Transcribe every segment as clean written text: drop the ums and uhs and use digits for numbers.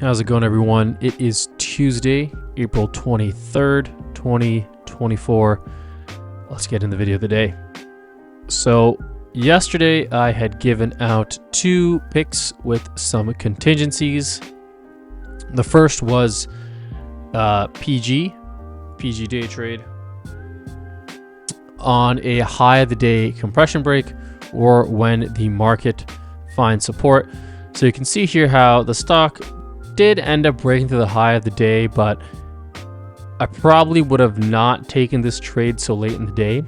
How's it going, everyone? It is Tuesday, April 23rd, 2024. Let's get in the video of the day. So yesterday I had given out 2 picks with some contingencies. The first was PG day trade on a high of the day compression break, or when the market finds support. So you can see here how the stock did end up breaking through the high of the day, but I probably would have not taken this trade so late in the day,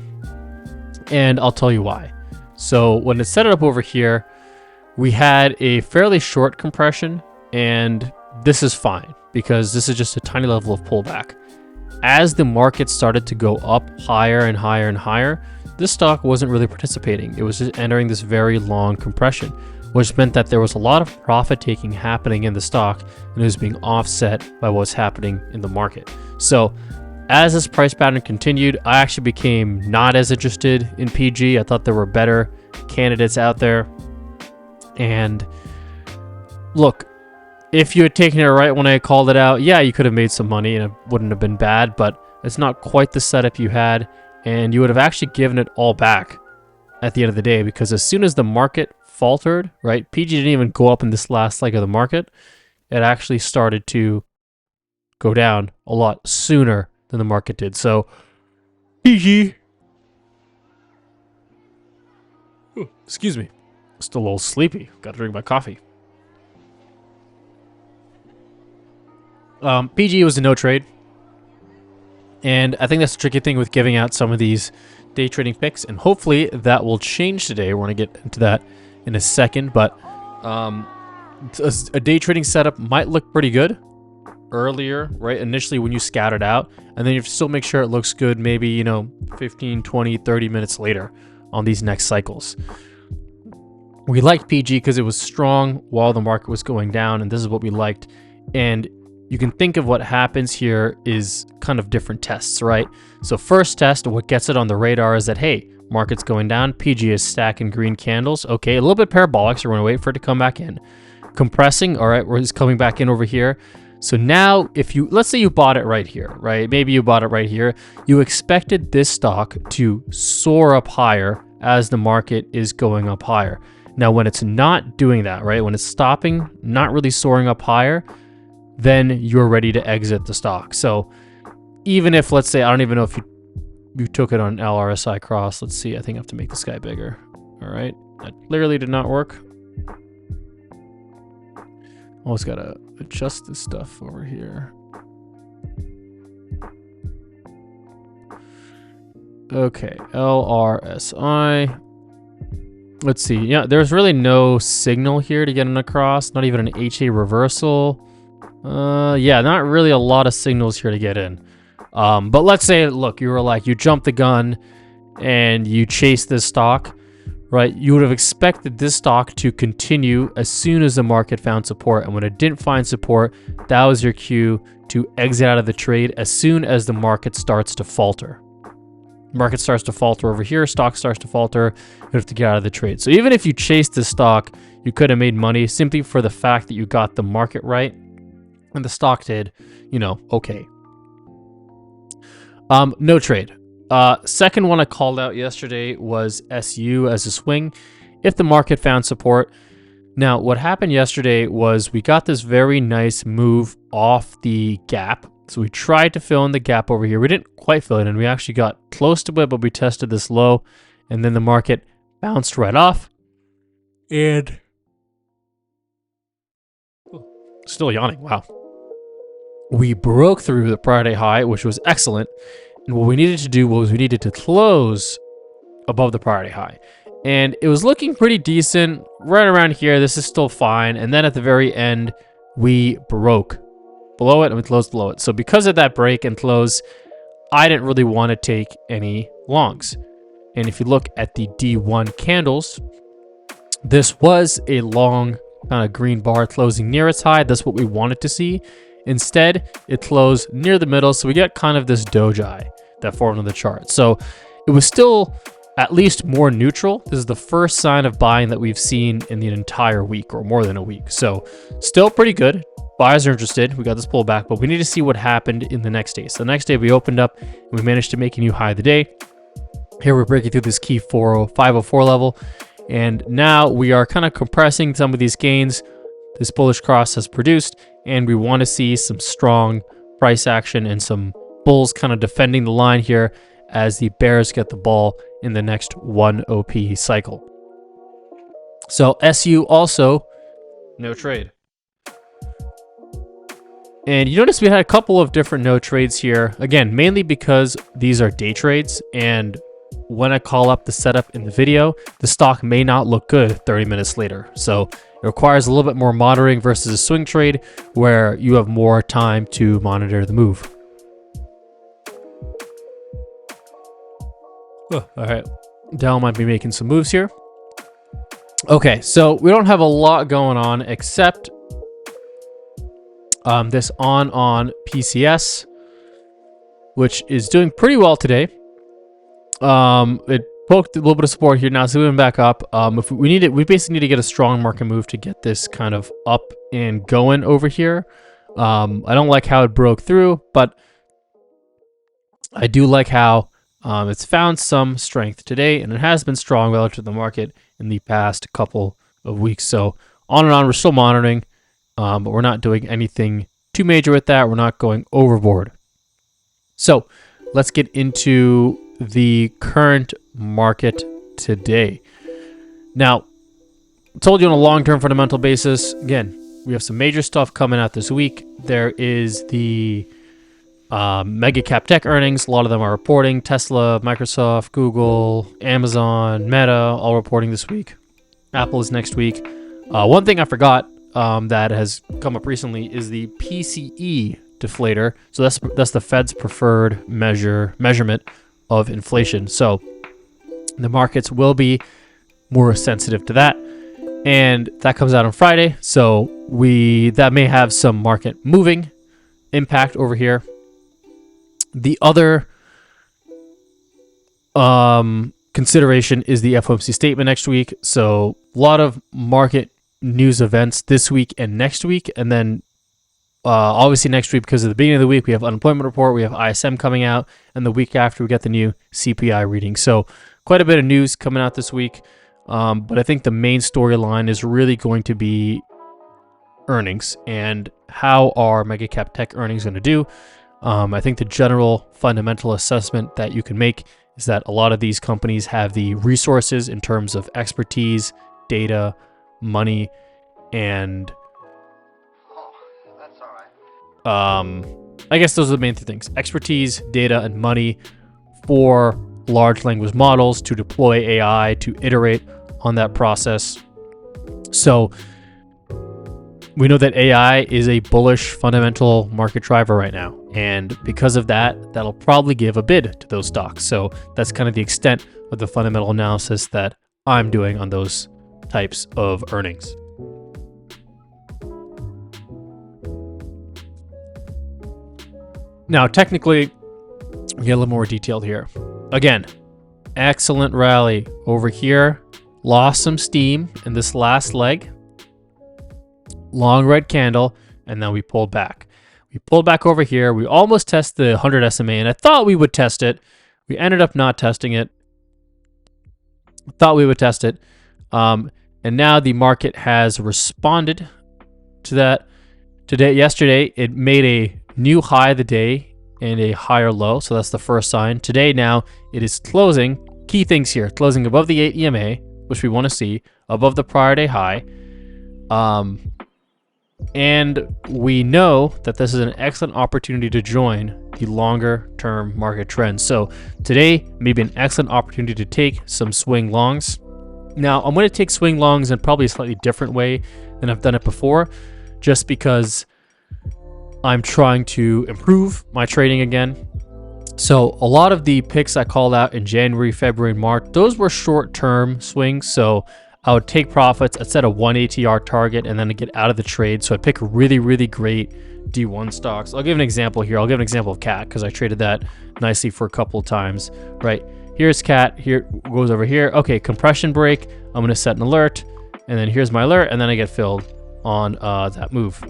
and I'll tell you why. So when it set it up over here, we had a fairly short compression, and this is fine because this is just a tiny level of pullback. As the market started to go up higher and higher and higher, this stock wasn't really participating. It was just entering this very long compression, which meant that there was a lot of profit taking happening in the stock, and it was being offset by what's happening in the market. So as this price pattern continued, I actually became not as interested in PG. I thought there were better candidates out there. And look, if you had taken it right when I called it out, yeah, you could have made some money and it wouldn't have been bad, but it's not quite the setup you had, and you would have actually given it all back at the end of the day, because as soon as the market faltered, right, PG didn't even go up in this last leg of the market. It actually started to go down a lot sooner than the market did. So PG, excuse me, still a little sleepy. Got to drink my coffee. PG was a no trade, and I think that's the tricky thing with giving out some of these day trading picks, and hopefully that will change today. We're going to get into that in a second, but a day trading setup might look pretty good earlier, right, initially when you scout it out, and then you have to still make sure it looks good maybe, 15, 20, 30 minutes later on these next cycles. We liked PG because it was strong while the market was going down, and this is what we liked. And you can think of what happens here is kind of different tests, right? So first test, what gets it on the radar is that, hey, market's going down, PG is stacking green candles. Okay, a little bit parabolic, so we're going to wait for it to come back in. Compressing, all right, it's coming back in over here. So now let's say you bought it right here, right? Maybe you bought it right here. You expected this stock to soar up higher as the market is going up higher. Now, when it's not doing that, right? When it's stopping, not really soaring up higher, then you're ready to exit the stock. So even if, let's say, I don't even know if you took it on LRSI cross. Let's see, I think I have to make this guy bigger. All right, that clearly did not work. Always gotta adjust this stuff over here. Okay, LRSI. Let's see, yeah, there's really no signal here to get an across, not even an HA reversal. Yeah, not really a lot of signals here to get in. But let's say, look, you jumped the gun and you chased this stock, right? You would have expected this stock to continue as soon as the market found support. And when it didn't find support, that was your cue to exit out of the trade as soon as the market starts to falter. Market starts to falter over here, stock starts to falter, you have to get out of the trade. So even if you chased this stock, you could have made money simply for the fact that you got the market right. And the stock did, okay. No trade. Second one I called out yesterday was SU as a swing if the market found support. Now, what happened yesterday was we got this very nice move off the gap. So we tried to fill in the gap over here. We didn't quite fill it in. We actually got close to it, but we tested this low, and then the market bounced right off. And still yawning. Wow. We broke through the prior day high, which was excellent. And what we needed to do was we needed to close above the prior day high. And it was looking pretty decent right around here. This is still fine. And then at the very end, we broke below it and we closed below it. So because of that break and close, I didn't really want to take any longs. And if you look at the D1 candles, this was a long kind of green bar closing near its high. That's what we wanted to see. Instead, it closed near the middle, so we get kind of this doji that formed on the chart. So it was still at least more neutral. This is the first sign of buying that we've seen in the entire week, or more than a week. So still pretty good. buyers are interested. We got this pullback, but we need to see what happened in the next day. So the next day we opened up and we managed to make a new high of the day. Here we're breaking through this key 504 level. And now we are kind of compressing some of these gains this bullish cross has produced. And we want to see some strong price action and some bulls kind of defending the line here as the bears get the ball in the next 1 OP cycle. So SU also no trade. And you notice we had a couple of different no trades here. Again, mainly because these are day trades. And when I call up the setup in the video, the stock may not look good 30 minutes later. So it requires a little bit more monitoring versus a swing trade where you have more time to monitor the move. Oh, all right, Dow might be making some moves here. Okay, so we don't have a lot going on except this on PCS, which is doing pretty well today. It poked a little bit of support here now, so we went back up. If we need it, we basically need to get a strong market move to get this kind of up and going over here. I don't like how it broke through, but I do like how it's found some strength today, and it has been strong relative to the market in the past couple of weeks. So on and on, we're still monitoring, but we're not doing anything too major with that. We're not going overboard. So let's get into the current market today. Now, I told you on a long-term fundamental basis, again, we have some major stuff coming out this week. There is the mega cap tech earnings. A lot of them are reporting. Tesla, Microsoft, Google, Amazon, Meta, all reporting this week. Apple is next week. One thing I forgot that has come up recently is the PCE deflator. So that's the Fed's preferred measurement of inflation. So the markets will be more sensitive to that. And that comes out on Friday. So that may have some market moving impact over here. The other consideration is the FOMC statement next week. So a lot of market news events this week and next week. And then obviously next week, because at the beginning of the week, we have unemployment report, we have ISM coming out, and the week after we get the new CPI reading. So quite a bit of news coming out this week. But I think the main storyline is really going to be earnings and how are mega cap tech earnings going to do. I think the general fundamental assessment that you can make is that a lot of these companies have the resources in terms of expertise, data, money, and I guess those are the main three things: expertise, data, and money for large language models to deploy AI, to iterate on that process. So we know that AI is a bullish fundamental market driver right now. And because of that, that'll probably give a bid to those stocks. So that's kind of the extent of the fundamental analysis that I'm doing on those types of earnings. Now, technically, we get a little more detailed here. Again, excellent rally over here. Lost some steam in this last leg. Long red candle, and then we pulled back. We pulled back over here. We almost tested the 100 SMA, and I thought we would test it. We ended up not testing it. Thought we would test it. And now the market has responded to that. Yesterday, it made a new high of the day and a higher low. So that's the first sign. Today now, it is closing. Key things here. Closing above the 8 EMA, which we want to see. Above the prior day high. And we know that this is an excellent opportunity to join the longer term market trend. So today may be an excellent opportunity to take some swing longs. Now I'm going to take swing longs in probably a slightly different way than I've done it before, just because I'm trying to improve my trading again. So a lot of the picks I called out in January, February, and March, those were short-term swings. So I would take profits, I'd set a 1 ATR target, and then I'd get out of the trade. So I'd pick really, really great D1 stocks. I'll give an example here. I'll give an example of CAT because I traded that nicely for a couple of times, right? Here's CAT, here goes over here. Okay, compression break. I'm gonna set an alert, and then here's my alert, and then I get filled on that move.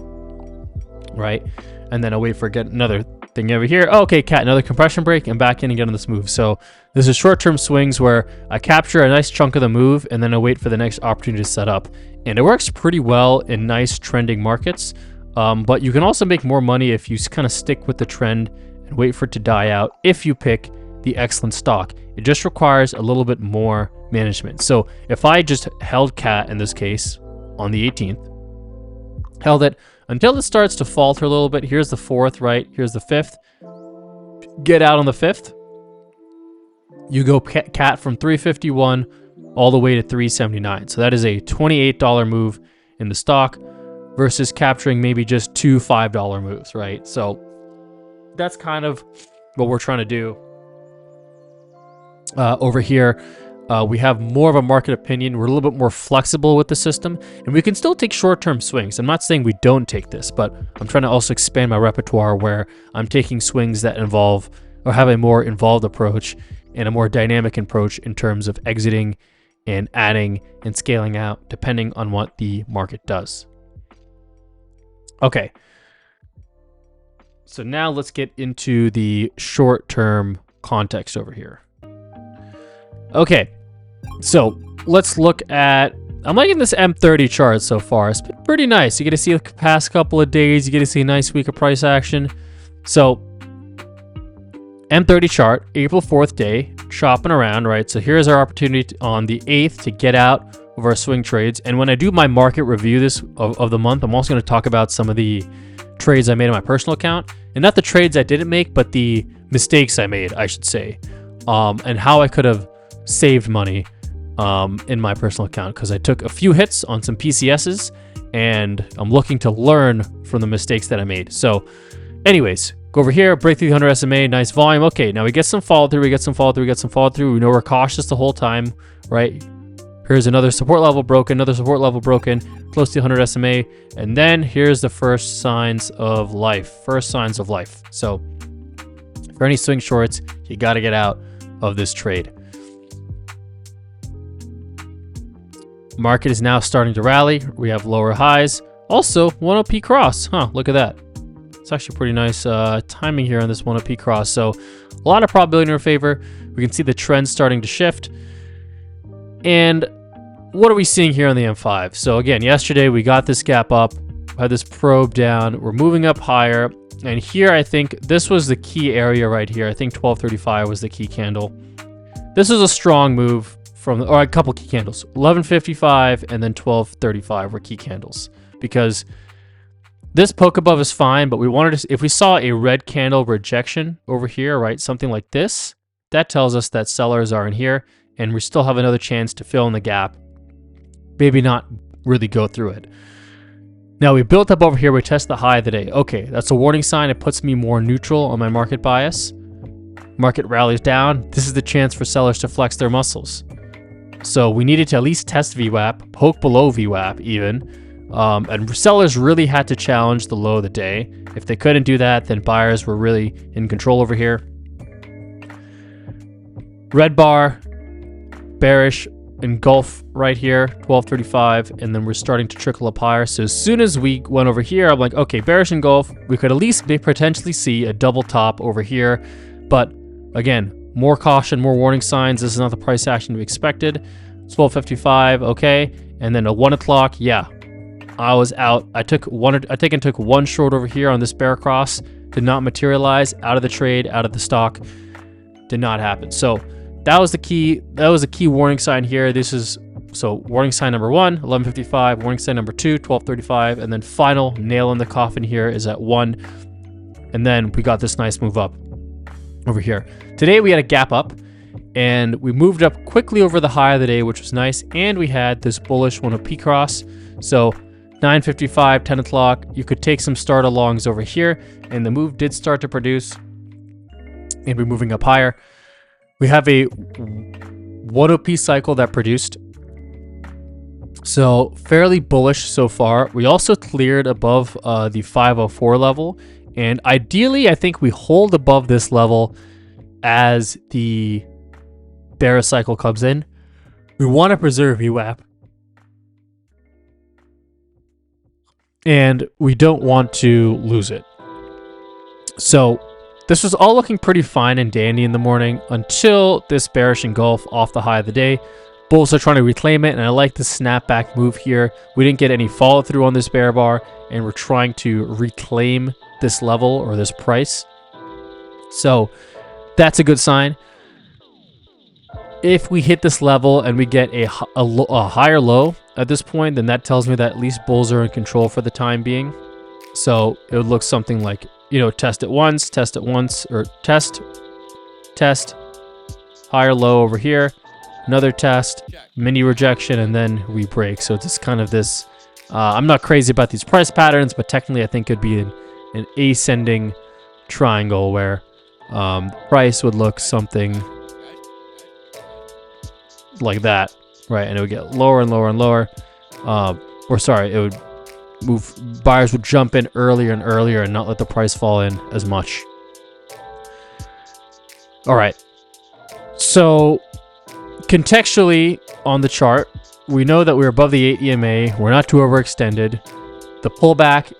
right? And then I'll wait for get another thing over here. Oh, okay, cat, another compression break, and back in again on this move. So this is short-term swings where I capture a nice chunk of the move, and then I wait for the next opportunity to set up. And it works pretty well in nice trending markets. But you can also make more money if you kind of stick with the trend and wait for it to die out if you pick the excellent stock. It just requires a little bit more management. So if I just held cat in this case on the 18th, held it until it starts to falter a little bit. Here's the 4th, right? Here's the 5th. Get out on the 5th. You go cat from 351 all the way to 379. So that is a $28 move in the stock versus capturing maybe just two $5 moves, right? So that's kind of what we're trying to do. Over here, we have more of a market opinion. We're a little bit more flexible with the system, and we can still take short-term swings. I'm not saying we don't take this, but I'm trying to also expand my repertoire where I'm taking swings that involve or have a more involved approach and a more dynamic approach in terms of exiting and adding and scaling out depending on what the market does. Okay. So now let's get into the short-term context over here. Okay, so let's look at, I'm liking this M30 chart so far. It's been pretty nice. You get to see the past couple of days. You get to see a nice week of price action. So M30 chart, April 4th day, shopping around, right? So here's our opportunity on the 8th to get out of our swing trades. And when I do my market review this of the month, I'm also going to talk about some of the trades I made on my personal account. And not the trades I didn't make, but the mistakes I made, I should say. And how I could have saved money in my personal account, because I took a few hits on some PCSs and I'm looking to learn from the mistakes that I made. So anyways, go over here, break through the 100 SMA, nice volume. Okay, now we get some follow through, we get some follow through, we get some follow through. We know we're cautious the whole time, right? Here's another support level broken, another support level broken, close to 100 SMA. And then here's the first signs of life, So for any swing shorts, you got to get out of this trade. Market is now starting to rally. We have lower highs. Also, 1OP cross. Look at that. It's actually pretty nice timing here on this 1OP cross. So a lot of probability in our favor. We can see the trend starting to shift. And what are we seeing here on the M5? So again, yesterday we got this gap up, had this probe down. We're moving up higher. And here I think this was the key area right here. I think 1235 was the key candle. This is a strong move. Or a couple key candles, 1155 and then 1235 were key candles, because this poke above is fine, but we wanted to, if we saw a red candle rejection over here, right, something like this, that tells us that sellers are in here and we still have another chance to fill in the gap, maybe not really go through it. Now we built up over here, we test the high of the day. Okay, that's a warning sign. It puts me more neutral on my market bias. Market rallies down. This is the chance for sellers to flex their muscles. So we needed to at least test VWAP, poke below VWAP even. And sellers really had to challenge the low of the day. If they couldn't do that, then buyers were really in control over here. Red bar, bearish, engulf right here, 1235, and then we're starting to trickle up higher. So as soon as we went over here, I'm like, okay, bearish engulf, we could at least potentially see a double top over here. But again, more caution, more warning signs. This is not the price action we expected. 1255, okay. And then at 1 o'clock, yeah, I was out. I took one short over here on this bear cross. Did not materialize. Out of the trade, out of the stock. Did not happen. So that was the key. That was a key warning sign here. This is, so warning sign number 1, 1155. Warning sign number 2, 1235. And then final nail in the coffin here is at 1. And then we got this nice move up over here. Today we had a gap up and we moved up quickly over the high of the day, which was nice. And we had this bullish 1OP cross. So 9:55, 10 o'clock, you could take some start alongs over here, and the move did start to produce and we're moving up higher. We have a 1OP cycle that produced. So fairly bullish so far. We also cleared above the 504 level. And ideally, I think we hold above this level as the bear cycle comes in. We want to preserve VWAP. and we don't want to lose it. So this was all looking pretty fine and dandy in the morning until this bearish engulf off the high of the day. Bulls are trying to reclaim it, and I like the snapback move here. We didn't get any follow through on this bear bar, and we're trying to reclaim this level or this price. So that's a good sign. If we hit this level and we get a higher low at this point, then that tells me that at least bulls are in control for the time being. So it would look something like, you know, test it once, or test, higher low over here, another test, mini rejection, and then we break. So it's just kind of this, I'm not crazy about these price patterns, but technically I think it'd be an ascending triangle where price would look something like that, right? And it would get lower and lower and lower. Or sorry, it would move, buyers would jump in earlier and earlier and not let the price fall in as much. All right. So contextually on the chart, we know that we're above the 8 EMA. We're not too overextended. The pullback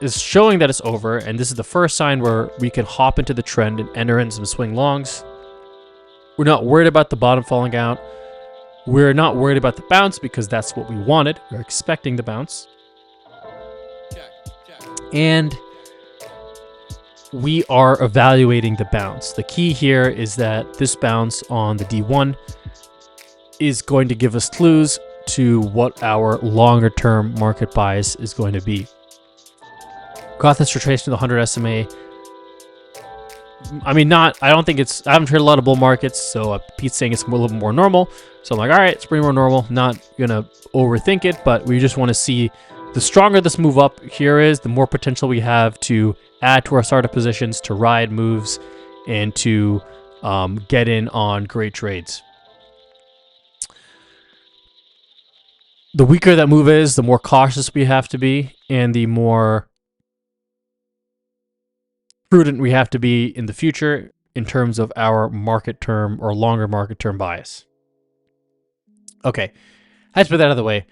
is showing that it's over, and this is the first sign where we can hop into the trend and enter in some swing longs. We're not worried about the bottom falling out. We're not worried about the bounce because that's what we wanted. We're expecting the bounce. And we are evaluating the bounce. The key here is that this bounce on the D1 is going to give us clues to what our longer term market bias is going to be. Got this retracement to the 100 SMA. I mean, I don't think it's, I haven't traded a lot of bull markets, so Pete's saying it's a little bit more normal. So I'm like, all right, it's pretty more normal. Not gonna overthink it, but we just want to see the stronger this move up here is, the more potential we have to add to our startup positions, to ride moves, and to get in on great trades. The weaker that move is, the more cautious we have to be, and the more prudent we have to be in the future in terms of our market term or longer market term bias. Okay, I just put that out of the way.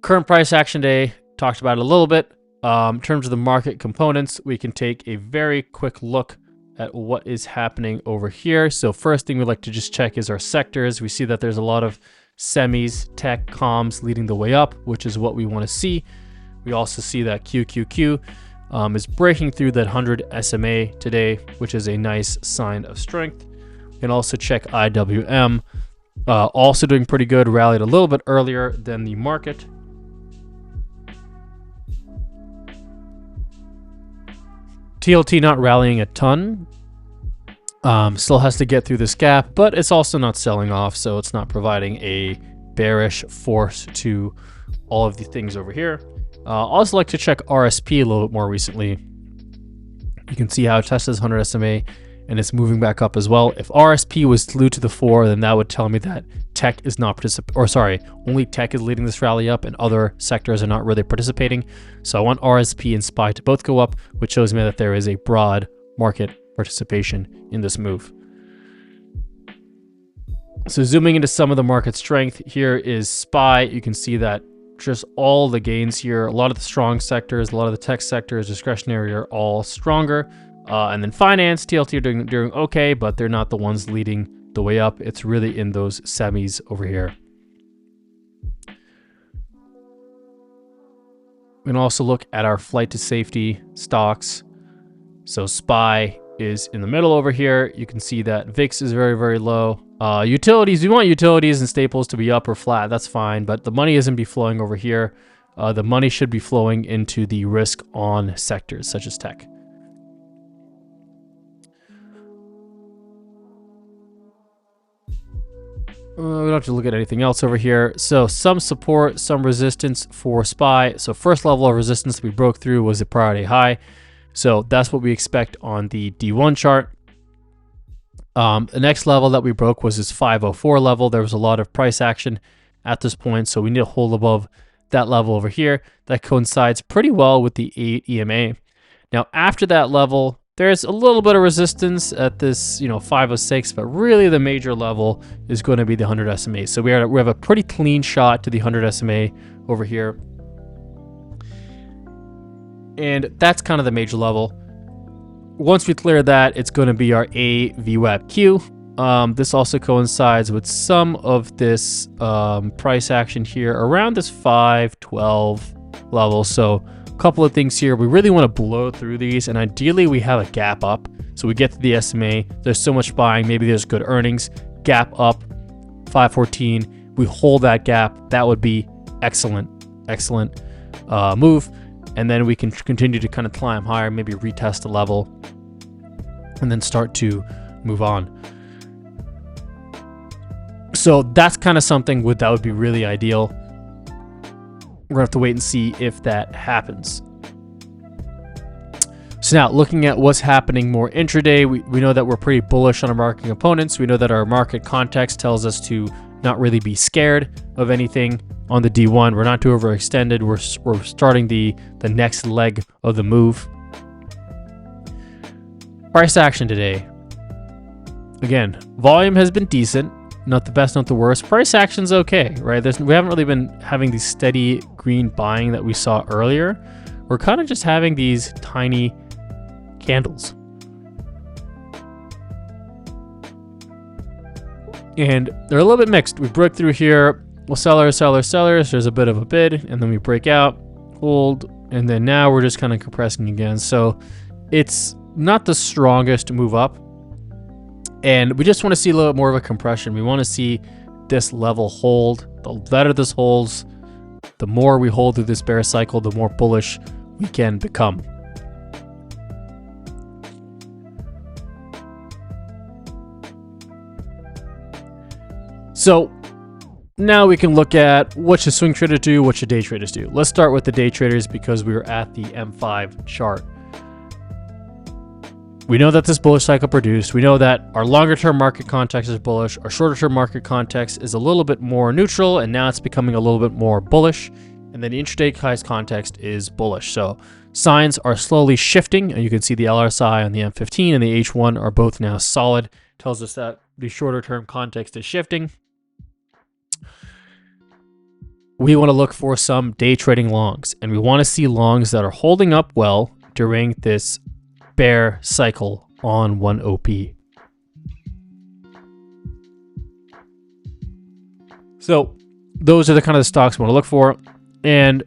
Current price action day, talked about it a little bit. In terms of the market components, we can take a very quick look at what is happening over here. So first thing we'd like to just check is our sectors. We see that there's a lot of semis, tech, comms leading the way up, which is what we want to see. We also see that QQQ is breaking through that 100 SMA today, which is a nice sign of strength. We can also check IWM, also doing pretty good, rallied a little bit earlier than the market. TLT not rallying a ton, still has to get through this gap, but it's also not selling off, so it's not providing a bearish force to all of the things over here. Also like to check RSP a little bit more recently. You can see how it tested 100 SMA and it's moving back up as well. If RSP was glued to the 4, then that would tell me that tech is not only tech is leading this rally up and other sectors are not really participating. So I want RSP and SPY to both go up, which shows me that there is a broad market participation in this move. So zooming into some of the market strength, here is SPY. You can see that just all the gains here, a lot of the strong sectors, a lot of the tech sectors, discretionary are all stronger. And then finance, TLT are doing okay, but they're not the ones leading the way up. It's really in those semis over here. We can also look at our flight to safety stocks. So SPY is in the middle over here. You can see that VIX is very, very low. Utilities, we want utilities and staples to be up or flat. That's fine, but the money isn't be flowing over here. The money should be flowing into the risk on sectors such as tech. We don't have to look at anything else over here. So some support, some resistance for SPY. So first level of resistance we broke through was a priority high. So that's what we expect on the D1 chart. The next level that we broke was this 504 level. There was a lot of price action at this point, so we need to hold above that level over here. That coincides pretty well with the 8 EMA. Now after that level, there's a little bit of resistance at this, 506, but really the major level is going to be the 100 SMA. So we have a pretty clean shot to the 100 SMA over here. And that's kind of the major level. Once we clear that, it's going to be our A VWAP Q. This also coincides with some of this price action here around this 512 level. So a couple of things here. We really want to blow through these, and ideally we have a gap up. So we get to the SMA, there's so much buying, maybe there's good earnings, gap up, 514, we hold that gap. That would be excellent move. And then we can continue to kind of climb higher, maybe retest the level, and then start to move on. So that's kind of something that would be really ideal. We're gonna have to wait and see if that happens. So now, looking at what's happening more intraday, we know that we're pretty bullish on our market components. We know that our market context tells us to not really be scared of anything on the D1. We're not too overextended. We're starting the next leg of the move. Price action today. Again, volume has been decent. Not the best, not the worst. Price action's okay, right? We haven't really been having these steady green buying that we saw earlier. We're kind of just having these tiny candles. And they're a little bit mixed. We broke through here. Well, sellers. There's a bit of a bid, and then we break out, hold, and then now we're just kind of compressing again. So it's not the strongest move up. And we just want to see a little bit more of a compression. We want to see this level hold. The better this holds, the more we hold through this bear cycle, the more bullish we can become. So now we can look at what should swing traders do, what should day traders do. Let's start with the day traders because we were at the M5 chart. We know that this bullish cycle produced. We know that our longer term market context is bullish. Our shorter term market context is a little bit more neutral, and now it's becoming a little bit more bullish. And then the intraday price context is bullish. So signs are slowly shifting, and you can see the LRSI on the M15 and the H1 are both now solid. Tells us that the shorter term context is shifting. We want to look for some day trading longs, and we want to see longs that are holding up well during this bear cycle on 1OP. So those are the kind of the stocks we want to look for. And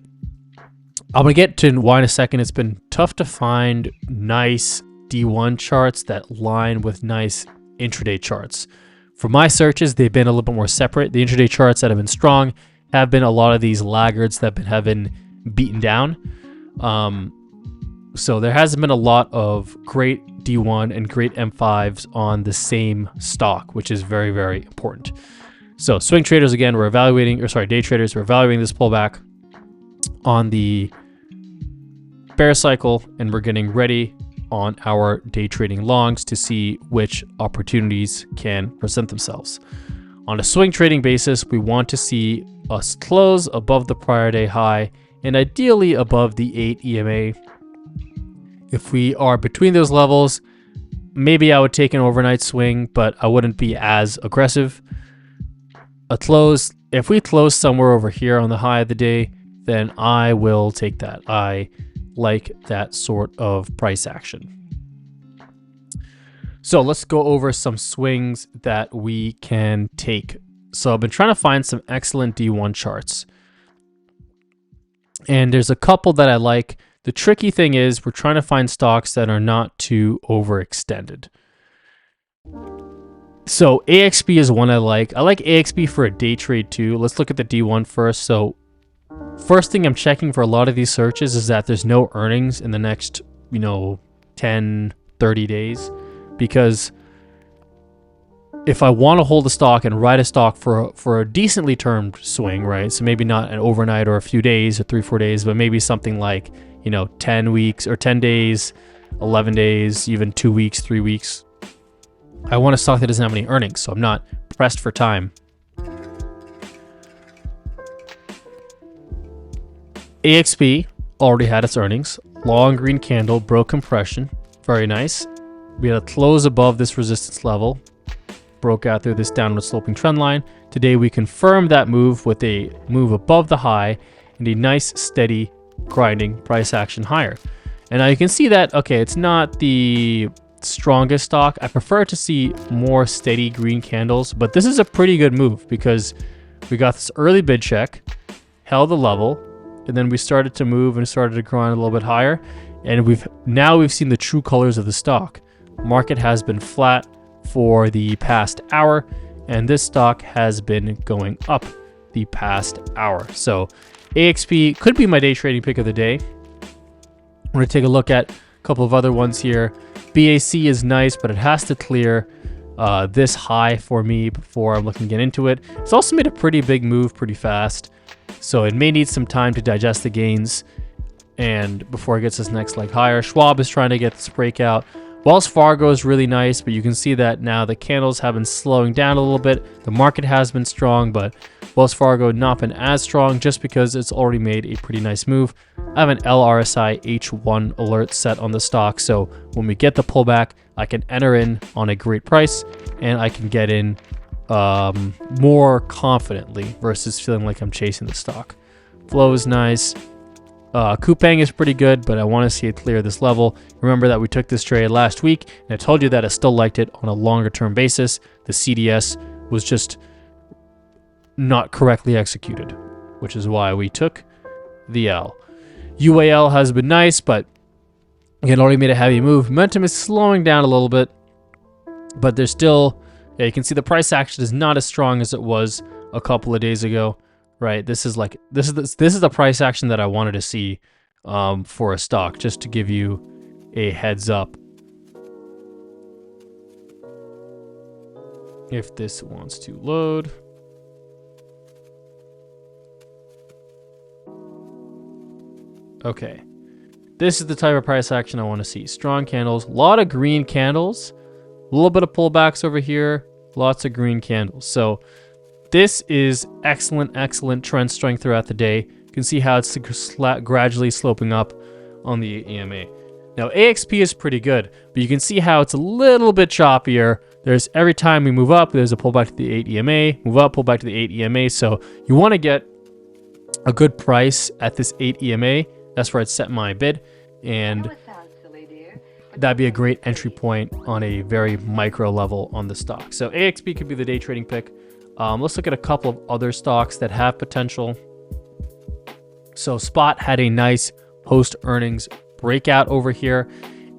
I'm going to get to why in a second. It's been tough to find nice D1 charts that line with nice intraday charts. For my searches, they've been a little bit more separate. The intraday charts that have been strong have been a lot of these laggards that have been beaten down. So there hasn't been a lot of great D1 and great M5s on the same stock, which is very, very important. So swing traders, again, day traders, we're evaluating this pullback on the bear cycle, and we're getting ready on our day trading longs to see which opportunities can present themselves. On a swing trading basis, we want to see us close above the prior day high and ideally above the 8 EMA. If we are between those levels, maybe I would take an overnight swing, but I wouldn't be as aggressive. If we close somewhere over here on the high of the day, then I will take that. I like that sort of price action. So let's go over some swings that we can take. So I've been trying to find some excellent D1 charts, and there's a couple that I like. The tricky thing is we're trying to find stocks that are not too overextended. So AXB is one I like. I like AXB for a day trade too. Let's look at the D1 first. So first thing I'm checking for a lot of these searches is that there's no earnings in the next, 10, 30 days. Because if I want to hold a stock and ride a stock for a decently termed swing, right? So maybe not an overnight or a few days or 3-4 days, but maybe something like 10 weeks or 10 days, 11 days, even 2 weeks, 3 weeks. I want a stock that doesn't have any earnings, so I'm not pressed for time. AXB already had its earnings. Long green candle, broke compression. Very nice. We had a close above this resistance level. Broke out through this downward sloping trend line. Today we confirmed that move with a move above the high and a nice steady grinding price action higher. And now you can see that, okay, it's not the strongest stock. I prefer to see more steady green candles, but this is a pretty good move because we got this early bid check, held the level, and then we started to move and started to grind a little bit higher. And we've seen the true colors of the stock. Market has been flat for the past hour, and this stock has been going up the past hour. So AXP could be my day trading pick of the day. I'm going to take a look at a couple of other ones here. BAC is nice, but it has to clear this high for me before I'm looking to get into it. It's also made a pretty big move pretty fast, so it may need some time to digest the gains and before it gets this next leg higher. Schwab is trying to get this breakout. Wells Fargo is really nice, but you can see that now the candles have been slowing down a little bit. The market has been strong, but Wells Fargo not been as strong just because it's already made a pretty nice move. I have an LRSI H1 alert set on the stock, so when we get the pullback, I can enter in on a great price and I can get in more confidently versus feeling like I'm chasing the stock. Flow is nice. Coupang is pretty good, but I want to see it clear this level. Remember that we took this trade last week, and I told you that I still liked it on a longer term basis. The CDS was just not correctly executed, which is why we took the L. UAL has been nice, but it already made a heavy move. Momentum is slowing down a little bit, but there's still, yeah, you can see the price action is not as strong as it was a couple of days ago. Right, this is the price action that I wanted to see for a stock, just to give you a heads up. If this wants to load. Okay, this is the type of price action I want to see. Strong candles, a lot of green candles, a little bit of pullbacks over here, lots of green candles. So this is excellent trend strength throughout the day. You can see how it's gradually sloping up on the EMA. Now, AXP is pretty good, but you can see how it's a little bit choppier. There's every time we move up, there's a pullback to the 8 EMA, move up, pull back to the 8 EMA. So you want to get a good price at this 8 EMA. That's where I'd set my bid, and that'd be a great entry point on a very micro level on the stock. So AXP could be the day trading pick. Let's look at a couple of other stocks that have potential. So Spot had a nice post-earnings breakout over here,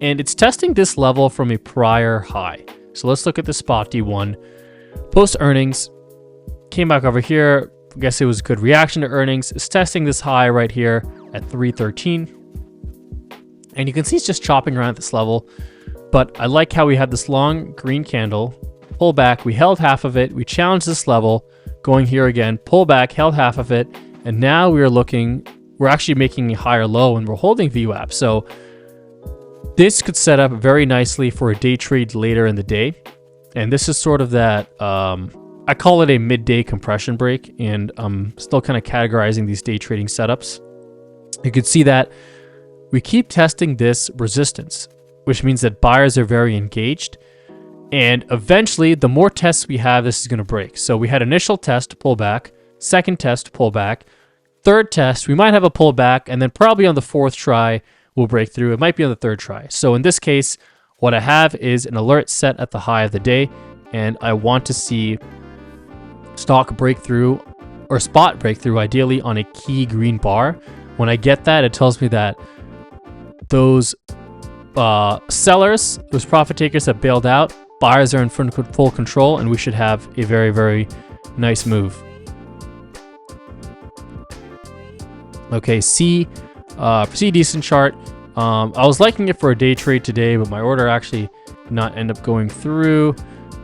and it's testing this level from a prior high. So let's look at the Spot D1. Post-earnings, came back over here. I guess it was a good reaction to earnings. It's testing this high right here at 313. And you can see it's just chopping around at this level. But I like how we had this long green candle, pull back, we held half of it, we challenged this level, going here again, pull back, held half of it, and now we're actually making a higher low and we're holding VWAP. So this could set up very nicely for a day trade later in the day. And this is sort of that, I call it a midday compression break, and I'm still kind of categorizing these day trading setups. You can see that we keep testing this resistance, which means that buyers are very engaged. And eventually, the more tests we have, this is going to break. So we had initial test, pullback, second test, pullback, third test, we might have a pullback, and then probably on the fourth try, we'll break through. It might be on the third try. So in this case, what I have is an alert set at the high of the day, and I want to see stock breakthrough or spot breakthrough, ideally on a key green bar. When I get that, it tells me that those sellers, those profit takers that bailed out, buyers are in full control, and we should have a very nice move. Okay, pretty decent chart. I was liking it for a day trade today, but my order actually did not end up going through.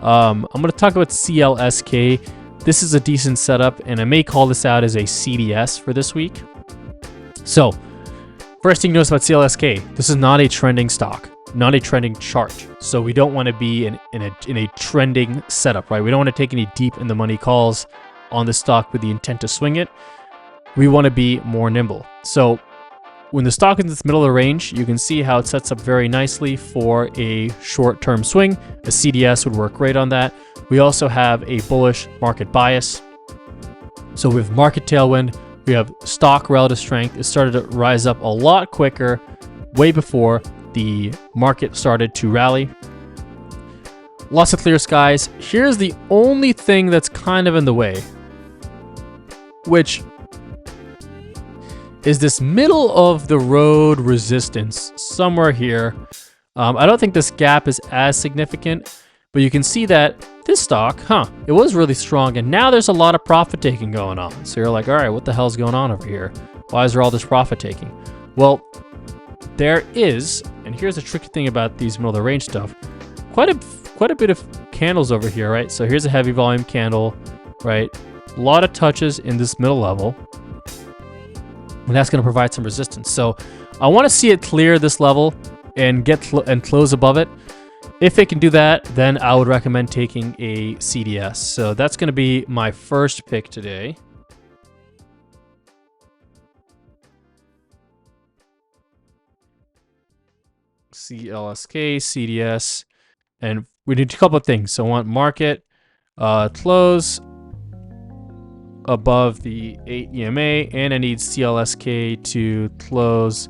I'm going to talk about CLSK. This is a decent setup, and I may call this out as a CDS for this week. So, first thing you notice about CLSK, this is not a trending stock, not a trending chart. So we don't want to be in a trending setup, right? We don't want to take any deep in the money calls on the stock with the intent to swing it. We want to be more nimble. So when the stock is in this middle of the range, you can see how it sets up very nicely for a short-term swing. A CDS would work great on that. We also have a bullish market bias. So with market tailwind, we have stock relative strength. It started to rise up a lot quicker way before the market started to rally. Lots of clear skies. Here's the only thing that's kind of in the way, which is this middle of the road resistance somewhere here. I don't think this gap is as significant, but you can see that this stock, it was really strong, and now there's a lot of profit taking going on. So you're like, all right, what the hell's going on over here? Why is there all this profit taking? Well, there is, and here's the tricky thing about these middle of the range stuff, quite a bit of candles over here, right? So here's a heavy volume candle, right? A lot of touches in this middle level, and that's going to provide some resistance. So I want to see it clear this level and and close above it. If it can do that, then I would recommend taking a CDS. So that's going to be my first pick today. CLSK, CDS, and we need a couple of things. So I want market close above the 8 EMA, and I need CLSK to close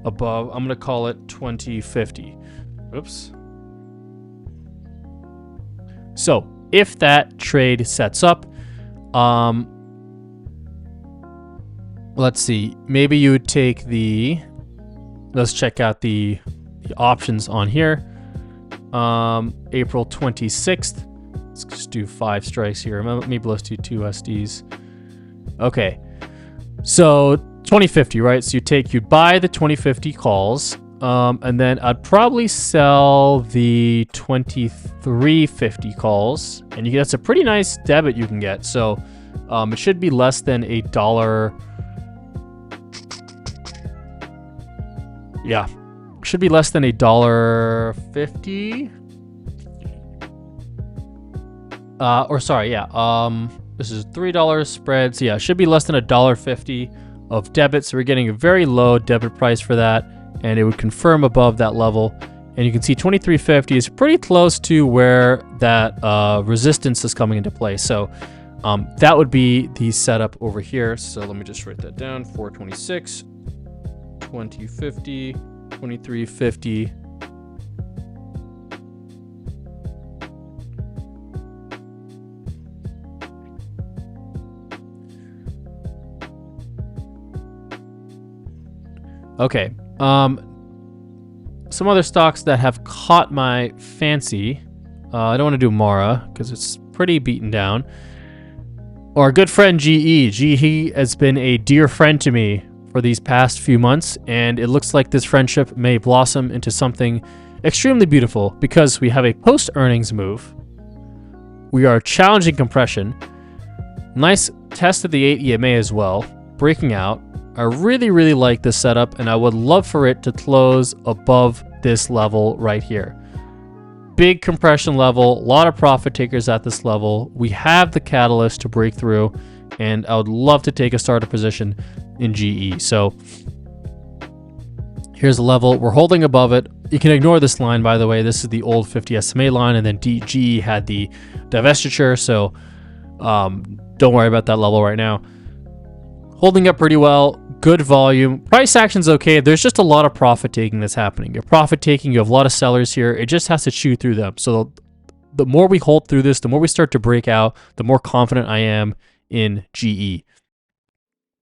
above, I'm going to call it 2050. Oops. So if that trade sets up, let's see, maybe you would take let's check out the options on here. April 26th. Let's just do 5 strikes here. Maybe let's do 2 SDs. Okay. So 2050, right? So you'd buy the 2050 calls, and then I'd probably sell the 2350 calls, and that's a pretty nice debit you can get. So it should be less than $1. Yeah, should be less than $1.50. Or sorry, yeah. This is $3 spread. So yeah, it should be less than $1.50 of debit. So we're getting a very low debit price for that, and it would confirm above that level. And you can see 2350 is pretty close to where that resistance is coming into play. So that would be the setup over here. So let me just write that down. 426, 2050, 2350. Okay, some other stocks that have caught my fancy. I don't want to do Mara because it's pretty beaten down. Our good friend GE. GE has been a dear friend to me for these past few months, and it looks like this friendship may blossom into something extremely beautiful because we have a post-earnings move. We are challenging compression. Nice test of the 8 EMA as well, breaking out. I really, really like this setup, and I would love for it to close above this level right here. Big compression level, a lot of profit takers at this level. We have the catalyst to break through, and I would love to take a starter position in GE. So here's the level. We're holding above it. You can ignore this line, by the way. This is the old 50 SMA line, and then GE had the divestiture, so don't worry about that level right now. Holding up pretty well. Good volume. Price action's okay. There's just a lot of profit taking that's happening. You're profit taking. You have a lot of sellers here. It just has to chew through them. So the more we hold through this, the more we start to break out, the more confident I am in GE.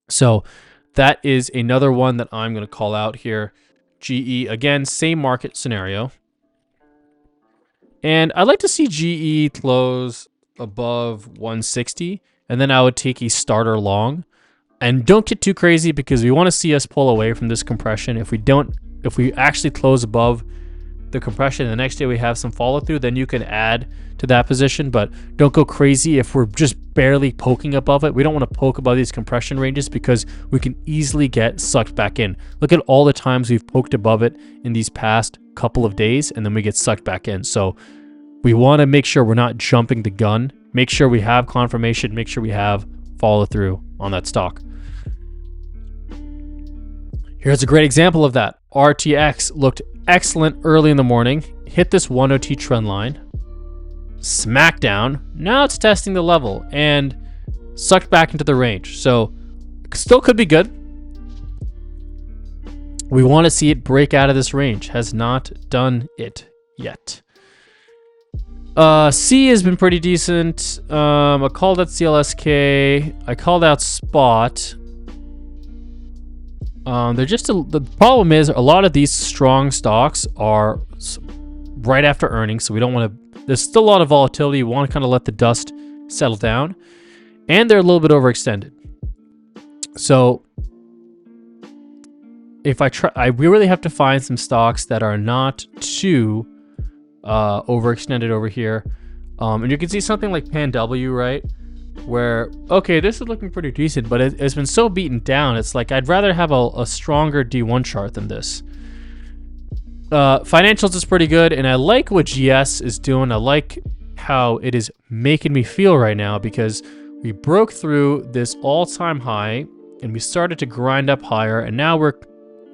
So that is another one that I'm going to call out here. GE, again, same market scenario. And I'd like to see GE close above 160, and then I would take a starter long. And don't get too crazy because we want to see us pull away from this compression. If we actually close above the compression, the next day we have some follow through, then you can add to that position, but don't go crazy if we're just barely poking above it. We don't want to poke above these compression ranges because we can easily get sucked back in. Look at all the times we've poked above it in these past couple of days, and then we get sucked back in. So we want to make sure we're not jumping the gun. Make sure we have confirmation. Make sure we have follow through on that stock. Here's a great example of that. RTX looked excellent early in the morning, hit this 1OT trend line, smack down. Now it's testing the level and sucked back into the range. So still could be good. We want to see it break out of this range. Has not done it yet. C has been pretty decent. I called out CLSK. I called out Spot. They're just the problem is a lot of these strong stocks are right after earnings, so we don't want to. There's still a lot of volatility. We want to kind of let the dust settle down, and they're a little bit overextended. So if we really have to find some stocks that are not too overextended over here. And you can see something like PanW, right? Where, okay, this is looking pretty decent, but it's been so beaten down. It's like I'd rather have a stronger D1 chart than this. Financials is pretty good, and I like what GS is doing. I like how it is making me feel right now because we broke through this all-time high and we started to grind up higher, and now we're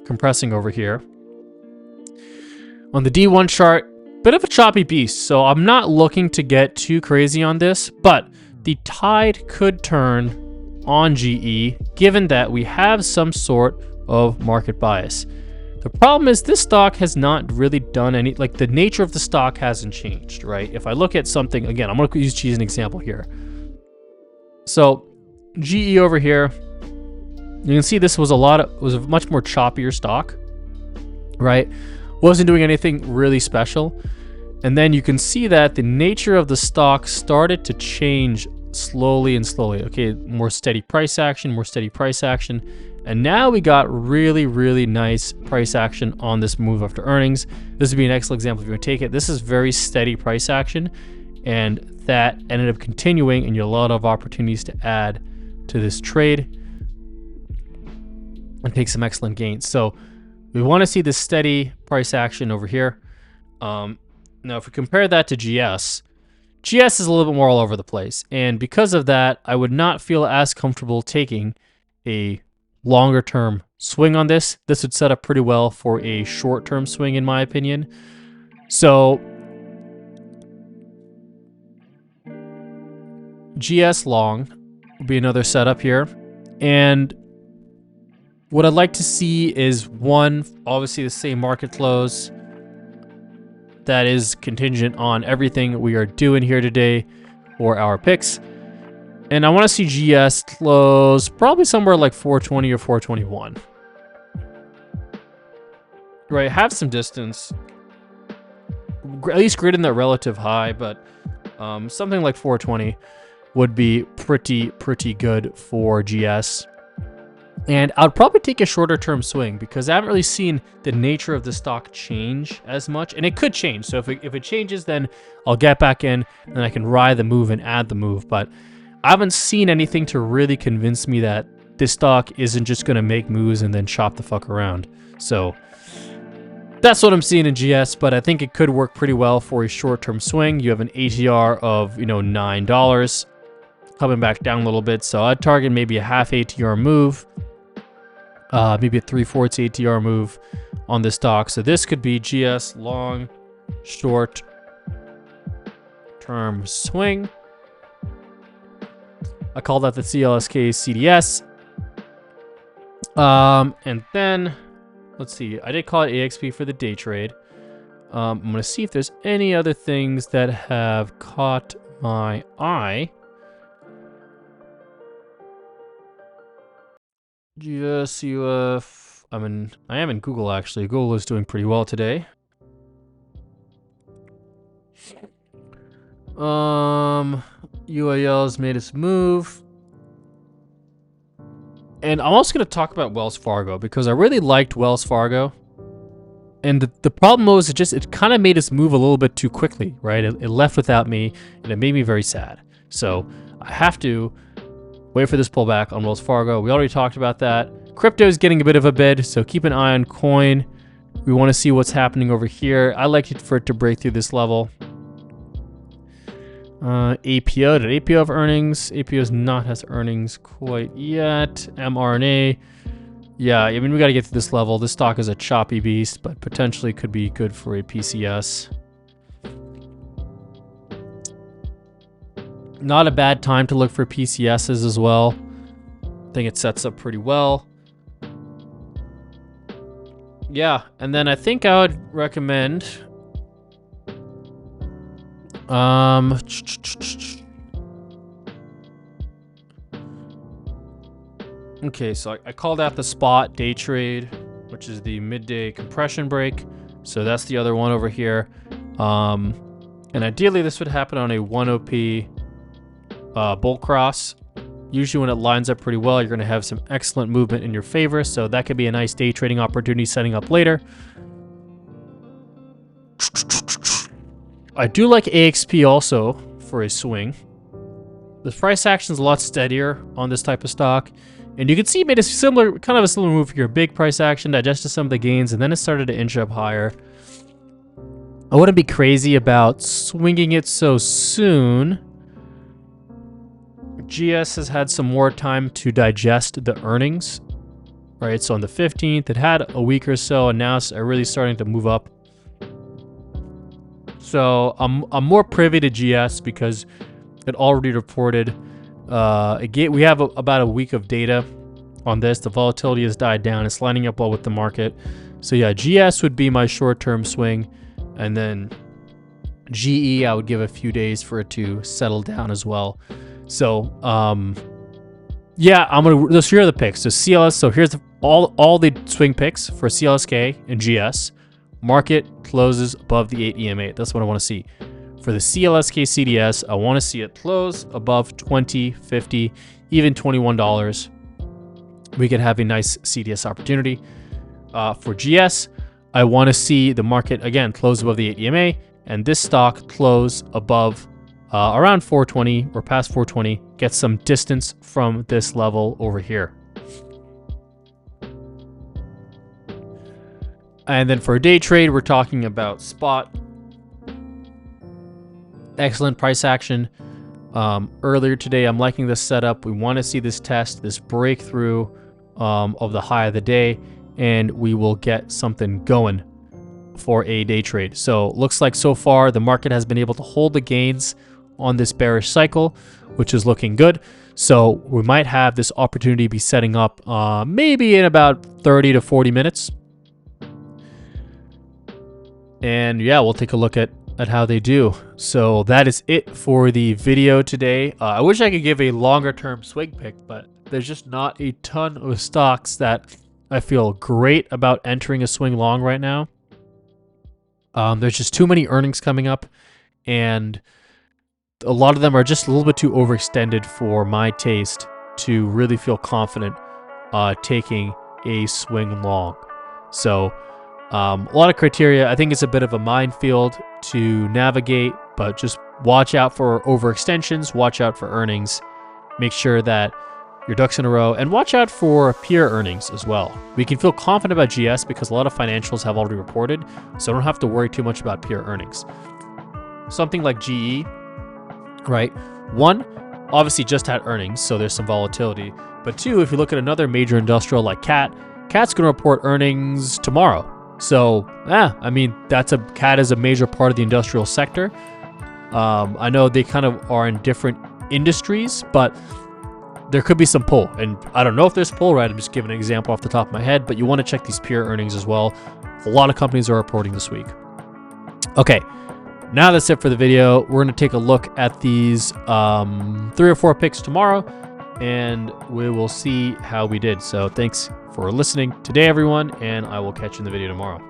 compressing over here. On the D1 chart, bit of a choppy beast, so I'm not looking to get too crazy on this, but the tide could turn on GE given that we have some sort of market bias. The problem is this stock has not really done any, like the nature of the stock hasn't changed, right? If I look at something, again, I'm going to use GE as an example here. So GE over here, you can see this was was a much more choppier stock, right? Wasn't doing anything really special. And then you can see that the nature of the stock started to change slowly and slowly. Okay, more steady price action, more steady price action. And now we got really, really nice price action on this move after earnings. This would be an excellent example if you want to take it. This is very steady price action. And that ended up continuing, and you had a lot of opportunities to add to this trade and take some excellent gains. So we want to see this steady price action over here. Now, if we compare that to GS, GS is a little bit more all over the place. And because of that, I would not feel as comfortable taking a longer term swing on this. This would set up pretty well for a short term swing, in my opinion. So GS long will be another setup here. And what I'd like to see is one, obviously the same market close. That is contingent on everything we are doing here today for our picks. And I want to see GS close probably somewhere like 420 or 421. Right, have some distance. At least greater than that relative high, but something like 420 would be pretty good for GS. And I'd probably take a shorter term swing because I haven't really seen the nature of the stock change as much. And it could change. So if it changes, then I'll get back in and I can ride the move and add the move. But I haven't seen anything to really convince me that this stock isn't just going to make moves and then chop the fuck around. So that's what I'm seeing in GS, but I think it could work pretty well for a short-term swing. You have an ATR of, $9 coming back down a little bit. So I'd target maybe a half ATR move. Maybe a 3/4 ATR move on this stock. So this could be GS long, short term swing. I call that the CLSK CDS. And then let's see. I did call it AXP for the day trade. I'm going to see if there's any other things that have caught my eye. GSUF. I am in Google actually. Google is doing pretty well today. UAL's made its move. And I'm also going to talk about Wells Fargo because I really liked Wells Fargo. And the problem was it kind of made its move a little bit too quickly, right? It left without me, and it made me very sad. So I have to wait for this pullback on Wells Fargo. We already talked about that. Crypto is getting a bit of a bid, so keep an eye on coin. We want to see what's happening over here. I like it for it to break through this level. APO. Did APO have earnings? APO does not has earnings quite yet. mRNA. Yeah, I mean, we got to get to this level. This stock is a choppy beast, but potentially could be good for a PCS. Not a bad time to look for PCSs as well. I think it sets up pretty well. Yeah, and then I think I would recommend okay, so I call that the spot day trade, which is the midday compression break. So that's the other one over here. And ideally this would happen on a 1 OP bull cross. Usually when it lines up pretty well, you're going to have some excellent movement in your favor. So that could be a nice day trading opportunity setting up later. I do like AXP also for a swing. The price action is a lot steadier on this type of stock. And you can see it made a similar, kind of a similar move here. Big price action, digested some of the gains, and then it started to inch up higher. I wouldn't be crazy about swinging it so soon. GS has had some more time to digest the earnings, right? So on the 15th, it had a week or so, and now it's really starting to move up. So I'm more privy to GS because it already reported. We have about a week of data on this. The volatility has died down. It's lining up well with the market. So yeah, GS would be my short-term swing, and then GE I would give a few days for it to settle down as well. So yeah, those here are the picks. So CLS. So here's all the swing picks for CLSK and GS. Market closes above the 8 EM8. That's what I want to see. For the CLSK CDS, I want to see it close above 20, 50, even $21. We could have a nice CDS opportunity. For GS, I want to see the market, again, close above the 8 EMA, and this stock close above around 420 or past 420, get some distance from this level over here. And then for a day trade, we're talking about spot. Excellent price action. Earlier today, I'm liking this setup. We want to see this test, this breakthrough of the high of the day, and we will get something going for a day trade. So looks like so far the market has been able to hold the gains on this bearish cycle, which is looking good. So we might have this opportunity to be setting up maybe in about 30 to 40 minutes. And yeah, we'll take a look at how they do. So that is it for the video today. I wish I could give a longer term swing pick, but there's just not a ton of stocks that I feel great about entering a swing long right now. There's just too many earnings coming up, and a lot of them are just a little bit too overextended for my taste to really feel confident taking a swing long. So a lot of criteria. I think it's a bit of a minefield to navigate, but just watch out for overextensions, watch out for earnings, make sure that your ducks in a row, and watch out for peer earnings as well. We can feel confident about GS because a lot of financials have already reported, so I don't have to worry too much about peer earnings. Something like GE, right? One, obviously just had earnings, so there's some volatility. But two, if you look at another major industrial like CAT, CAT's going to report earnings tomorrow. So, I mean, CAT is a major part of the industrial sector. I know they kind of are in different industries, but there could be some pull. And I don't know if there's pull, right? I'm just giving an example off the top of my head, but you want to check these peer earnings as well. A lot of companies are reporting this week. Okay, now that's it for the video. We're going to take a look at these 3 or 4 picks tomorrow, and we will see how we did. So thanks for listening today, everyone, and I will catch you in the video tomorrow.